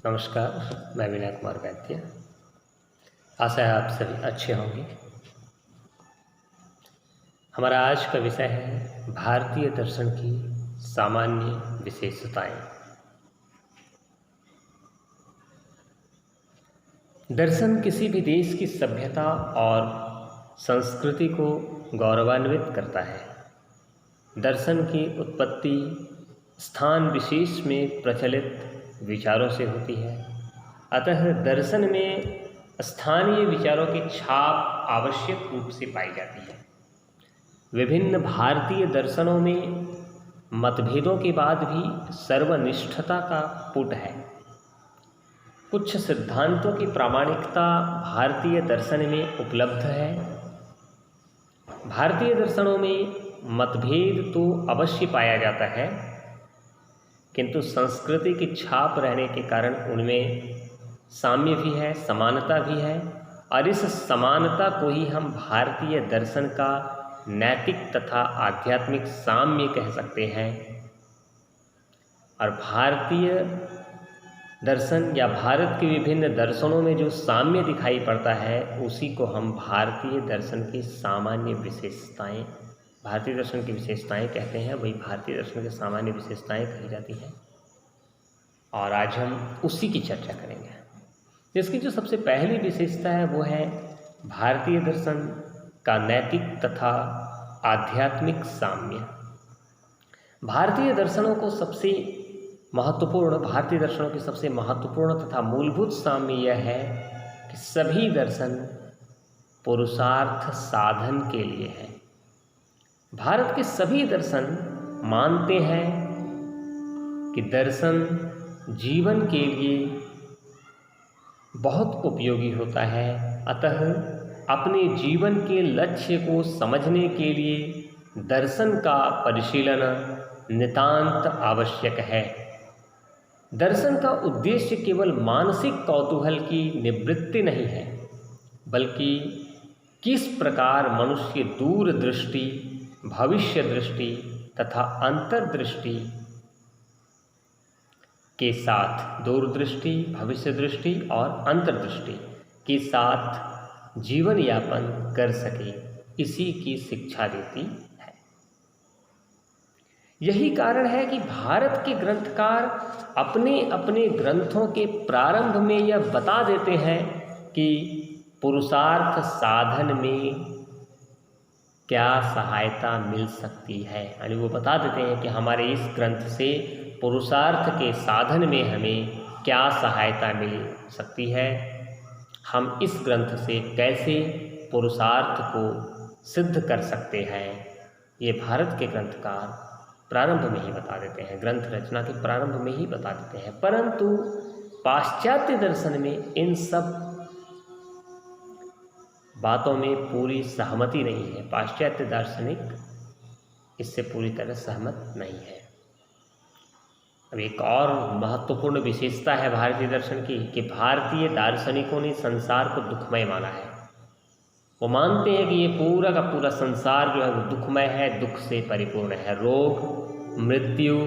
नमस्कार, मैं विनय कुमार वैद्य। आशा है आप सभी अच्छे होंगे। हमारा आज का विषय है भारतीय दर्शन की सामान्य विशेषताएं। दर्शन किसी भी देश की सभ्यता और संस्कृति को गौरवान्वित करता है। दर्शन की उत्पत्ति स्थान विशेष में प्रचलित विचारों से होती है, अतः दर्शन में स्थानीय विचारों की छाप आवश्यक रूप से पाई जाती है। विभिन्न भारतीय दर्शनों में मतभेदों के बाद भी सर्वनिष्ठता का पुट है। कुछ सिद्धांतों की प्रामाणिकता भारतीय दर्शन में उपलब्ध है। भारतीय दर्शनों में मतभेद तो अवश्य पाया जाता है, किंतु संस्कृति की छाप रहने के कारण उनमें साम्य भी है, समानता भी है, और इस समानता को ही हम भारतीय दर्शन का नैतिक तथा आध्यात्मिक साम्य कह सकते हैं। और भारतीय दर्शन या भारत के विभिन्न दर्शनों में जो साम्य दिखाई पड़ता है, उसी को हम भारतीय दर्शन की सामान्य विशेषताएं, भारतीय दर्शन की विशेषताएं कहते हैं। वही भारतीय दर्शन की सामान्य विशेषताएं कही जाती हैं, और आज हम उसी की चर्चा करेंगे। इसकी जो सबसे पहली विशेषता है वो है भारतीय दर्शन का नैतिक तथा आध्यात्मिक साम्य। भारतीय दर्शनों की सबसे महत्वपूर्ण तथा मूलभूत साम्य यह है कि सभी दर्शन पुरुषार्थ साधन के लिए हैं। भारत के सभी दर्शन मानते हैं कि दर्शन जीवन के लिए बहुत उपयोगी होता है, अतः अपने जीवन के लक्ष्य को समझने के लिए दर्शन का परिशीलन नितांत आवश्यक है। दर्शन का उद्देश्य केवल मानसिक कौतूहल की निवृत्ति नहीं है, बल्कि किस प्रकार मनुष्य दूरदृष्टि, भविष्य दृष्टि तथा अंतर्दृष्टि के साथ, दूरदृष्टि, भविष्य दृष्टि और अंतर्दृष्टि के साथ जीवन यापन कर सके, इसी की शिक्षा देती है। यही कारण है कि भारत के ग्रंथकार अपने अपने ग्रंथों के प्रारंभ में यह बता देते हैं कि पुरुषार्थ साधन में क्या सहायता मिल सकती है। यानी वो बता देते हैं कि हमारे इस ग्रंथ से पुरुषार्थ के साधन में हमें क्या सहायता मिल सकती है, हम इस ग्रंथ से कैसे पुरुषार्थ को सिद्ध कर सकते हैं। ये भारत के ग्रंथकार प्रारंभ में ही बता देते हैं, ग्रंथ रचना के प्रारंभ में ही बता देते हैं। परंतु पाश्चात्य दर्शन में इन सब बातों में पूरी सहमति नहीं है। पाश्चात्य दार्शनिक इससे पूरी तरह सहमत नहीं है। अब एक और महत्वपूर्ण विशेषता है भारतीय दर्शन की कि भारतीय दार्शनिकों ने संसार को दुखमय माना है। वो मानते हैं कि ये पूरा का पूरा संसार जो है वो दुखमय है, दुख से परिपूर्ण है। रोग, मृत्यु,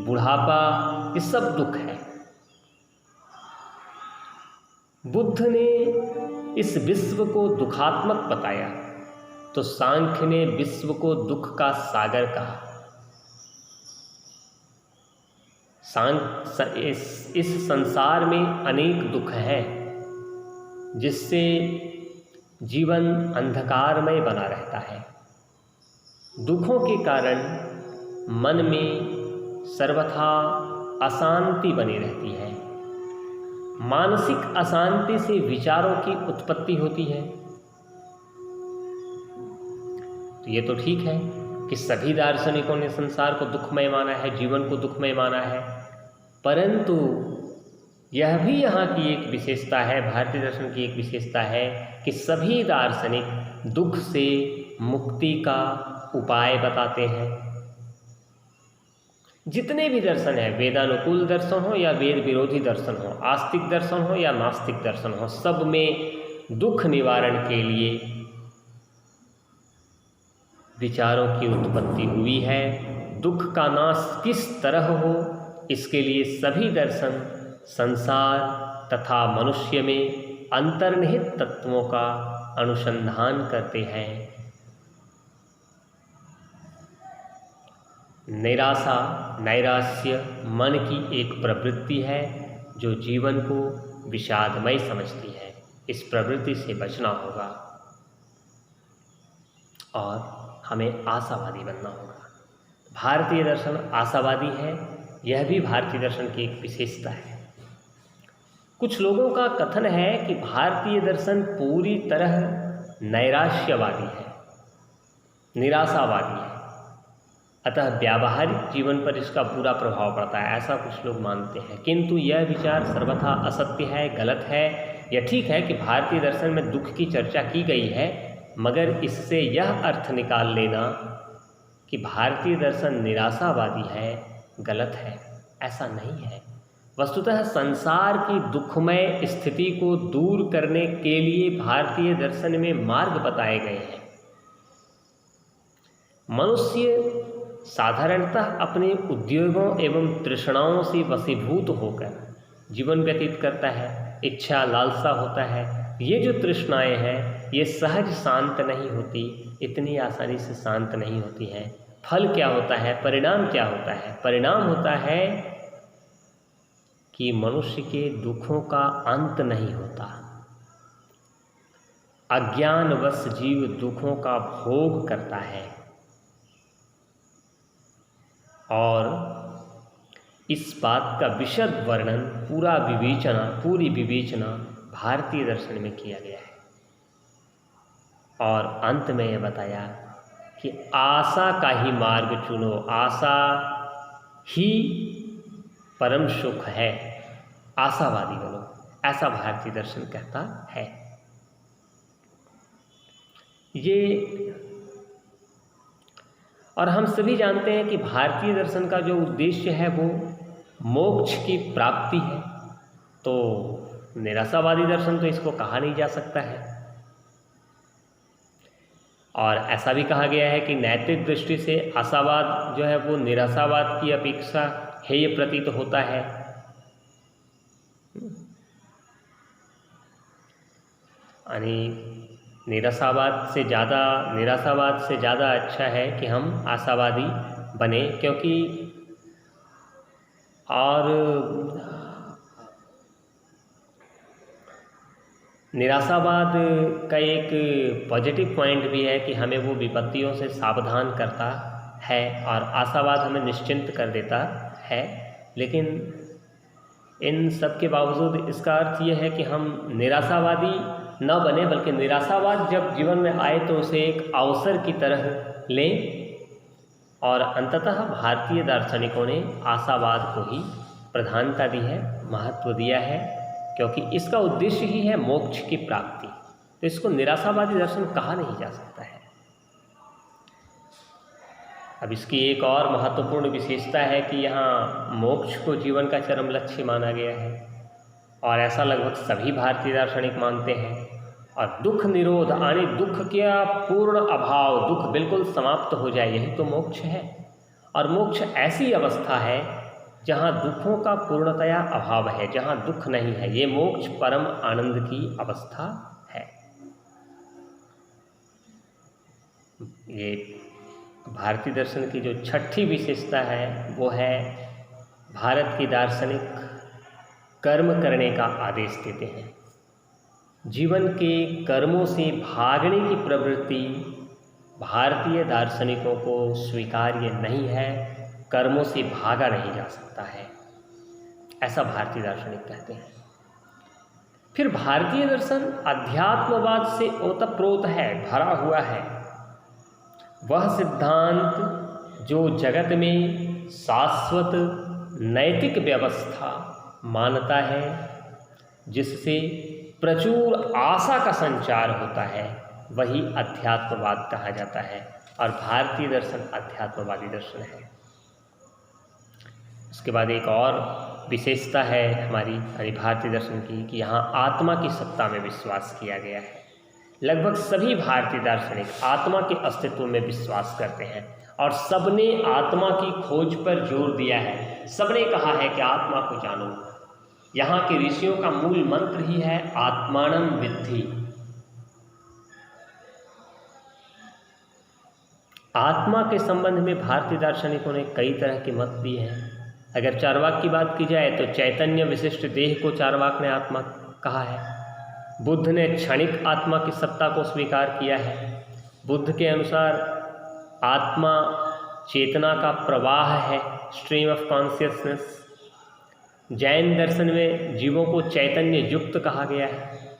बुढ़ापा, ये सब दुख है। बुद्ध ने इस विश्व को दुखात्मक बताया, तो सांख्य ने विश्व को दुख का सागर कहा। इस संसार में अनेक दुख हैं, जिससे जीवन अंधकारमय बना रहता है। दुखों के कारण मन में सर्वथा अशांति बनी रहती है। मानसिक अशांति से विचारों की उत्पत्ति होती है। तो ये तो ठीक है कि सभी दार्शनिकों ने संसार को दुखमय माना है, जीवन को दुखमय माना है, परंतु यह भी यहाँ की एक विशेषता है, भारतीय दर्शन की एक विशेषता है कि सभी दार्शनिक दुख से मुक्ति का उपाय बताते हैं। जितने भी दर्शन है, वेदानुकूल दर्शन हो या वेद विरोधी दर्शन हो, आस्तिक दर्शन हो या नास्तिक दर्शन हो, सब में दुख निवारण के लिए विचारों की उत्पत्ति हुई है। दुख का नाश किस तरह हो, इसके लिए सभी दर्शन संसार तथा मनुष्य में अंतर्निहित तत्वों का अनुसंधान करते हैं। निराशा नैराश्य मन की एक प्रवृत्ति है जो जीवन को विषादमय समझती है। इस प्रवृत्ति से बचना होगा और हमें आशावादी बनना होगा। भारतीय दर्शन आशावादी है, यह भी भारतीय दर्शन की एक विशेषता है। कुछ लोगों का कथन है कि भारतीय दर्शन पूरी तरह नैराश्यवादी है, निराशावादी है, अतः व्यावहारिक जीवन पर इसका बुरा प्रभाव पड़ता है, ऐसा कुछ लोग मानते हैं। किंतु यह विचार सर्वथा असत्य है, गलत है। यह ठीक है कि भारतीय दर्शन में दुख की चर्चा की गई है, मगर इससे यह अर्थ निकाल लेना कि भारतीय दर्शन निराशावादी है, गलत है। ऐसा नहीं है। वस्तुतः संसार की दुखमय स्थिति को दूर करने के लिए भारतीय दर्शन में मार्ग बताए गए हैं। मनुष्य साधारणतः अपने उद्योगों एवं तृष्णाओं से वशीभूत होकर जीवन व्यतीत करता है। इच्छा लालसा होता है। ये जो तृष्णाएं हैं ये सहज शांत नहीं होती, इतनी आसानी से शांत नहीं होती हैं। फल क्या होता है, परिणाम क्या होता है? परिणाम होता है कि मनुष्य के दुखों का अंत नहीं होता। अज्ञानवश जीव दुखों का भोग करता है और इस बात का विशद वर्णन पूरी विवेचना भारतीय दर्शन में किया गया है। और अंत में यह बताया कि आशा का ही मार्ग चुनो, आशा ही परम सुख है, आशावादी बनो, ऐसा भारतीय दर्शन कहता है। ये और हम सभी जानते हैं कि भारतीय दर्शन का जो उद्देश्य है वो मोक्ष की प्राप्ति है, तो निराशावादी दर्शन तो इसको कहा नहीं जा सकता है। और ऐसा भी कहा गया है कि नैतिक दृष्टि से आशावाद जो है वो निराशावाद की अपेक्षा हेय प्रतीत होता है। यानी निराशावाद से ज़्यादा अच्छा है कि हम आशावादी बने, क्योंकि और निराशावाद का एक पॉजिटिव पॉइंट भी है कि हमें वो विपत्तियों से सावधान करता है और आशावाद हमें निश्चिंत कर देता है। लेकिन इन सब के बावजूद इसका अर्थ ये है कि हम निराशावादी न बने, बल्कि निराशावाद जब जीवन में आए तो उसे एक अवसर की तरह लें। और अंततः भारतीय दार्शनिकों ने आशावाद को ही प्रधानता दी है, महत्व दिया है, क्योंकि इसका उद्देश्य ही है मोक्ष की प्राप्ति। तो इसको निराशावादी दर्शन कहा नहीं जा सकता है। अब इसकी एक और महत्वपूर्ण विशेषता है कि यहाँ मोक्ष को जीवन का चरम लक्ष्य माना गया है, और ऐसा लगभग सभी भारतीय दार्शनिक मानते हैं। और दुख निरोध यानी दुख का पूर्ण अभाव, दुख बिल्कुल समाप्त हो जाए, यही तो मोक्ष है। और मोक्ष ऐसी अवस्था है जहाँ दुखों का पूर्णतया अभाव है, जहाँ दुख नहीं है। ये मोक्ष परम आनंद की अवस्था है। ये भारतीय दर्शन की जो छठी विशेषता है वो है भारत की दार्शनिक कर्म करने का आदेश देते हैं। जीवन के कर्मों से भागने की प्रवृत्ति भारतीय दार्शनिकों को स्वीकार्य नहीं है। कर्मों से भागा नहीं जा सकता है, ऐसा भारतीय दार्शनिक कहते हैं। फिर भारतीय दर्शन अध्यात्मवाद से ओतप्रोत है, भरा हुआ है। वह सिद्धांत जो जगत में शाश्वत नैतिक व्यवस्था मानता है, जिससे प्रचुर आशा का संचार होता है, वही अध्यात्मवाद कहा जाता है। और भारतीय दर्शन अध्यात्मवादी दर्शन है। उसके बाद एक और विशेषता है हमारी भारतीय दर्शन की कि यहाँ आत्मा की सत्ता में विश्वास किया गया है। लगभग सभी भारतीय दार्शनिक आत्मा के अस्तित्व में विश्वास करते हैं, और सबने आत्मा की खोज पर जोर दिया है। सबने कहा है कि आत्मा को जानो, यहाँ के ऋषियों का मूल मंत्र ही है आत्मानं विद्धि। आत्मा के संबंध में भारतीय दार्शनिकों ने कई तरह के मत दिए हैं। अगर चार्वाक की बात की जाए तो चैतन्य विशिष्ट देह को चार्वाक ने आत्मा कहा है। बुद्ध ने क्षणिक आत्मा की सत्ता को स्वीकार किया है। बुद्ध के अनुसार आत्मा चेतना का प्रवाह है, स्ट्रीम ऑफ कॉन्शियसनेस। जैन दर्शन में जीवों को चैतन्य युक्त कहा गया है।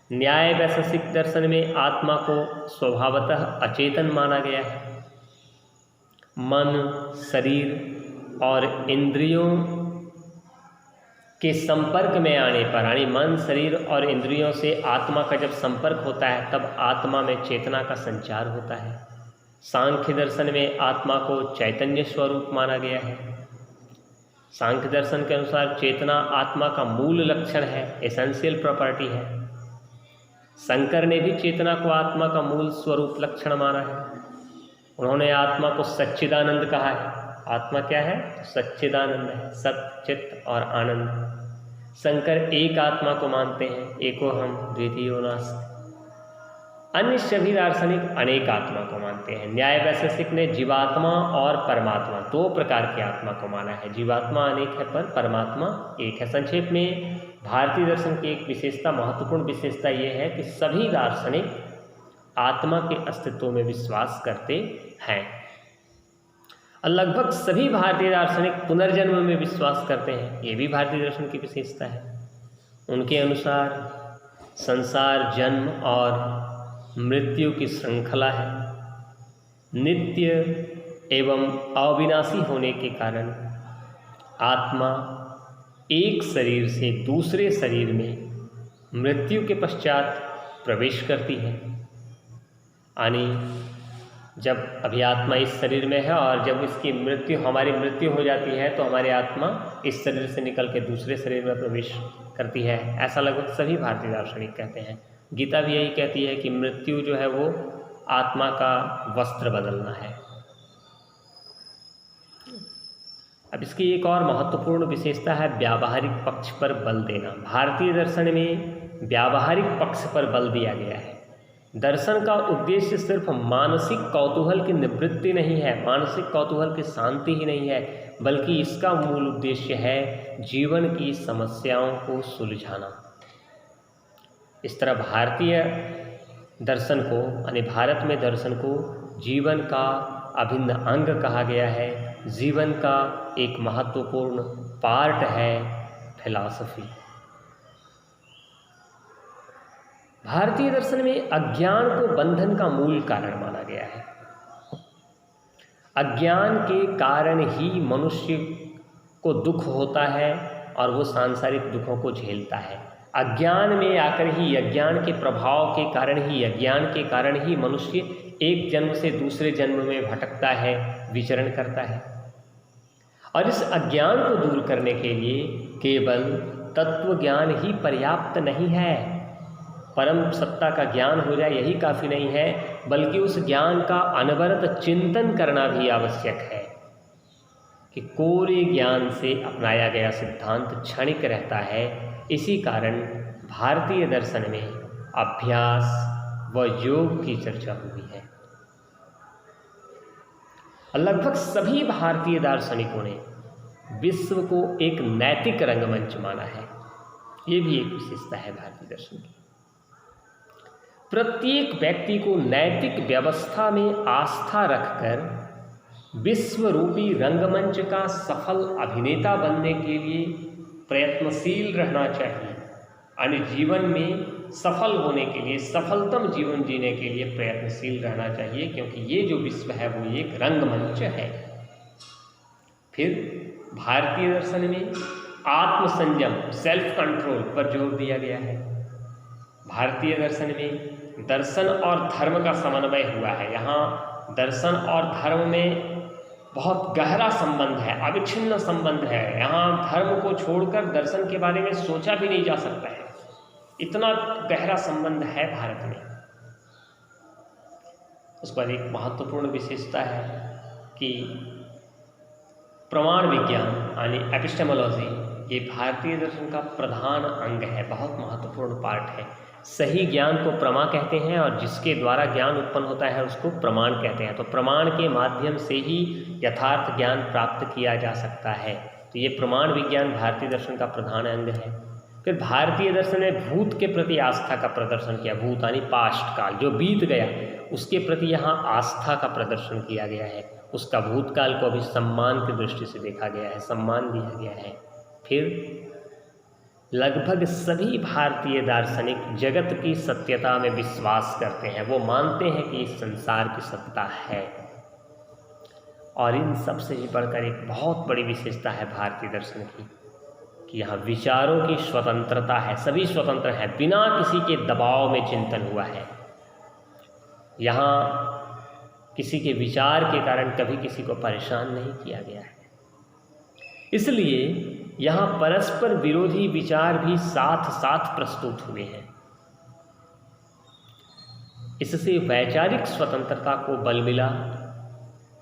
न्याय वैशेषिक दर्शन में आत्मा को स्वभावतः अचेतन माना गया है। मन, शरीर और इंद्रियों के संपर्क में आने पर, यानी मन, शरीर और इंद्रियों से आत्मा का जब संपर्क होता है तब आत्मा में चेतना का संचार होता है। सांख्य दर्शन में आत्मा को चैतन्य स्वरूप माना गया है। सांख्य दर्शन के अनुसार चेतना आत्मा का मूल लक्षण है, एसेंशियल प्रॉपर्टी है। शंकर ने भी चेतना को आत्मा का मूल स्वरूप लक्षण माना है। उन्होंने आत्मा को सच्चिदानंद कहा है। आत्मा क्या है? सच्चिदानंद है, सत्य, चित्त और आनंद। शंकर एक आत्मा को मानते हैं, एको हम द्वितीयो नास्ति। अन्य सभी दार्शनिक अनेक आत्मा को मानते हैं। न्याय वैशेषिक ने जीवात्मा और परमात्मा दो प्रकार की आत्मा को माना है। जीवात्मा अनेक है पर परमात्मा एक है। संक्षेप में भारतीय दर्शन की एक विशेषता, महत्वपूर्ण विशेषता ये है कि सभी दार्शनिक आत्मा के अस्तित्व में विश्वास करते हैं। लगभग सभी भारतीय दार्शनिक पुनर्जन्म में विश्वास करते हैं। ये भी भारतीय दर्शन की विशेषता है। उनके अनुसार संसार जन्म और मृत्यु की श्रृंखला है। नित्य एवं अविनाशी होने के कारण आत्मा एक शरीर से दूसरे शरीर में मृत्यु के पश्चात प्रवेश करती है। यानी जब अभी आत्मा इस शरीर में है और जब इसकी मृत्यु, हमारी मृत्यु हो जाती है तो हमारी आत्मा इस शरीर से निकल के दूसरे शरीर में प्रवेश करती है। ऐसा लगभग सभी भारतीय दार्शनिक कहते हैं। गीता भी यही कहती है कि मृत्यु जो है वो आत्मा का वस्त्र बदलना है। अब इसकी एक और महत्वपूर्ण विशेषता है व्यावहारिक पक्ष पर बल देना। भारतीय दर्शन में व्यावहारिक पक्ष पर बल दिया गया है। दर्शन का उद्देश्य सिर्फ मानसिक कौतूहल की निवृत्ति नहीं है, मानसिक कौतूहल की शांति ही नहीं है, बल्कि इसका मूल उद्देश्य है जीवन की समस्याओं को सुलझाना। इस तरह भारतीय दर्शन को, यानी भारत में दर्शन को जीवन का अभिन्न अंग कहा गया है। जीवन का एक महत्वपूर्ण पार्ट है फिलॉसफी। भारतीय दर्शन में अज्ञान को बंधन का मूल कारण माना गया है। अज्ञान के कारण ही मनुष्य को दुख होता है और वो सांसारिक दुखों को झेलता है। अज्ञान में आकर ही, अज्ञान के प्रभाव के कारण ही, अज्ञान के कारण ही मनुष्य एक जन्म से दूसरे जन्म में भटकता है, विचरण करता है। और इस अज्ञान को दूर करने के लिए केवल तत्व ज्ञान ही पर्याप्त नहीं है। परम सत्ता का ज्ञान हो जाए यही काफ़ी नहीं है, बल्कि उस ज्ञान का अनवरत चिंतन करना भी आवश्यक है। कि कोरे ज्ञान से अपनाया गया सिद्धांत क्षणिक रहता है। इसी कारण भारतीय दर्शन में अभ्यास व योग की चर्चा हुई है। लगभग सभी भारतीय दार्शनिकों ने विश्व को एक नैतिक रंगमंच माना है। ये भी एक विशेषता है भारतीय दर्शन की। प्रत्येक व्यक्ति को नैतिक व्यवस्था में आस्था रखकर विश्व रूपी रंगमंच का सफल अभिनेता बनने के लिए प्रयत्नशील रहना चाहिए। यानी जीवन में सफल होने के लिए, सफलतम जीवन जीने के लिए प्रयत्नशील रहना चाहिए, क्योंकि ये जो विश्व है वो एक रंगमंच है। फिर भारतीय दर्शन में आत्मसंयम, सेल्फ कंट्रोल पर जोर दिया गया है। भारतीय दर्शन में दर्शन और धर्म का समन्वय हुआ है। यहाँ दर्शन और धर्म में बहुत गहरा संबंध है, अविच्छिन्न संबंध है। यहाँ धर्म को छोड़कर दर्शन के बारे में सोचा भी नहीं जा सकता है, इतना गहरा संबंध है भारत में। उस पर एक महत्वपूर्ण विशेषता है कि प्रमाण विज्ञान यानी एपिस्टेमोलॉजी ये भारतीय दर्शन का प्रधान अंग है, बहुत महत्वपूर्ण पार्ट है। सही ज्ञान को प्रमा कहते हैं और जिसके द्वारा ज्ञान उत्पन्न होता है उसको प्रमाण कहते हैं। तो प्रमाण के माध्यम से ही यथार्थ ज्ञान प्राप्त किया जा सकता है। तो ये प्रमाण विज्ञान भारतीय दर्शन का प्रधान अंग है। फिर भारतीय दर्शन ने भूत के प्रति आस्था का प्रदर्शन किया। भूत यानी पास्ट काल, जो बीत गया, उसके प्रति यहाँ आस्था का प्रदर्शन किया गया है। उसका भूतकाल को अभी सम्मान की दृष्टि से देखा गया है, सम्मान दिया गया है। फिर लगभग सभी भारतीय दार्शनिक जगत की सत्यता में विश्वास करते हैं। वो मानते हैं कि इस संसार की सत्ता है। और इन सबसे भी बढ़कर एक बहुत बड़ी विशेषता है भारतीय दर्शन की कि यहाँ विचारों की स्वतंत्रता है। सभी स्वतंत्र हैं, बिना किसी के दबाव में चिंतन हुआ है। यहाँ किसी के विचार के कारण कभी किसी को परेशान नहीं किया गया है। इसलिए यहाँ परस्पर विरोधी विचार भी साथ साथ प्रस्तुत हुए हैं। इससे वैचारिक स्वतंत्रता को बल मिला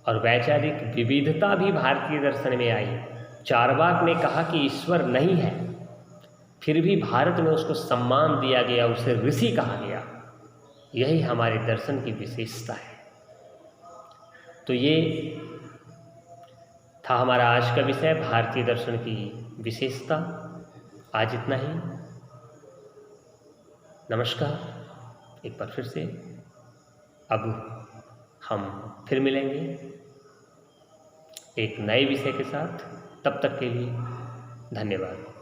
और वैचारिक विविधता भी भारतीय दर्शन में आई। चार्वाक ने कहा कि ईश्वर नहीं है, फिर भी भारत में उसको सम्मान दिया गया, उसे ऋषि कहा गया। यही हमारे दर्शन की विशेषता है। तो ये था हमारा आज का विषय, भारतीय दर्शन की विशेषता। आज इतना ही। नमस्कार एक बार फिर से। अब हम फिर मिलेंगे एक नए विषय के साथ। तब तक के लिए धन्यवाद।